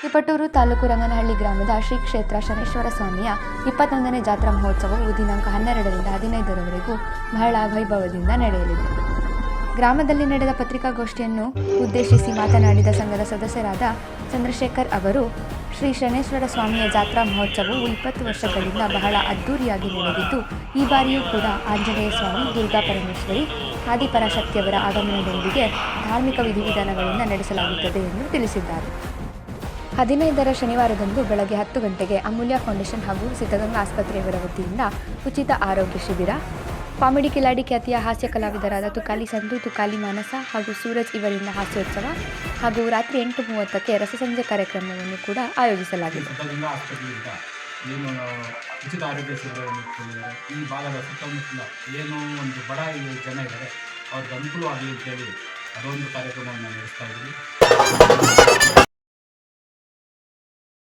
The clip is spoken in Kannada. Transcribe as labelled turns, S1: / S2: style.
S1: ತಿಪಟೂರು ತಾಲೂಕು ರಂಗನಹಳ್ಳಿ ಗ್ರಾಮದ ಶ್ರೀ ಕ್ಷೇತ್ರ ಶನೇಶ್ವರ ಸ್ವಾಮಿಯ 21ನೇ ಜಾತ್ರಾ ಮಹೋತ್ಸವವು ದಿನಾಂಕ 12ರಿಂದ 15ರವರೆಗೂ ಬಹಳ ವೈಭವದಿಂದ ನಡೆಯಲಿದೆ. ಗ್ರಾಮದಲ್ಲಿ ನಡೆದ ಪತ್ರಿಕಾಗೋಷ್ಠಿಯನ್ನು ಉದ್ದೇಶಿಸಿ ಮಾತನಾಡಿದ ಸಂಘದ ಸದಸ್ಯರಾದ ಚಂದ್ರಶೇಖರ್ ಅವರು, ಶ್ರೀ ಶನೇಶ್ವರ ಸ್ವಾಮಿಯ ಜಾತ್ರಾ ಮಹೋತ್ಸವವು 20 ವರ್ಷಗಳಿಂದ ಬಹಳ ಅದ್ದೂರಿಯಾಗಿ ನಡೆದಿದ್ದು, ಈ ಬಾರಿಯೂ ಕೂಡ ಆಂಜನೇಯ ಸ್ವಾಮಿ, ದುರ್ಗಾ ಪರಮೇಶ್ವರಿ, ಆದಿಪರಾಶಕ್ತಿಯವರ ಆಗಮನದೊಂದಿಗೆ ಧಾರ್ಮಿಕ ವಿಧಿವಿಧಾನಗಳಿಂದ ನಡೆಸಲಾಗುತ್ತದೆ ಎಂದು ತಿಳಿಸಿದ್ದಾರೆ. 15ರ ಶನಿವಾರದಂದು ಬೆಳಗ್ಗೆ 10 ಗಂಟೆಗೆ ಅಮೂಲ್ಯ ಫೌಂಡೇಶನ್ ಹಾಗೂ ಸಿದ್ಧಗಂಗಾ ಆಸ್ಪತ್ರೆಯವರ ವತಿಯಿಂದ ಉಚಿತ ಆರೋಗ್ಯ ಶಿಬಿರ, ಕಾಮಿಡಿ ಕಿಲಾಡಿ ಖ್ಯಾತಿಯ ಹಾಸ್ಯ ಕಲಾವಿದರಾದ ತುಕಾಲಿ ಸಂಧು, ತುಕಾಲಿ ಮಾನಸ ಹಾಗೂ ಸೂರಜ್ ಇವರಿಂದ ಹಾಸ್ಯೋತ್ಸವ ಹಾಗೂ ರಾತ್ರಿ 8:30ಕ್ಕೆ ರಸಸಂಜೆ ಕಾರ್ಯಕ್ರಮವನ್ನು ಕೂಡ ಆಯೋಜಿಸಲಾಗಿದೆ.
S2: ಏನು ಉಚಿತ ಆರೋಗ್ಯ ಶಿಬಿರವನ್ನು ಇಟ್ಕೊಂಡಿದ್ದಾರೆ. ಈ ಭಾಗದ ಸುತ್ತಮುತ್ತಲ ಏನು ಒಂದು ಬಡ ಜನ ಇದ್ದಾರೆ ಅವ್ರಿಗೆ ಅನುಕೂಲವಾಗಲಿ ಅಂತೇಳಿ ಅದೊಂದು ಕಾರ್ಯಕ್ರಮವನ್ನು ನಡೆಸ್ತಾ ಇದ್ದೀವಿ.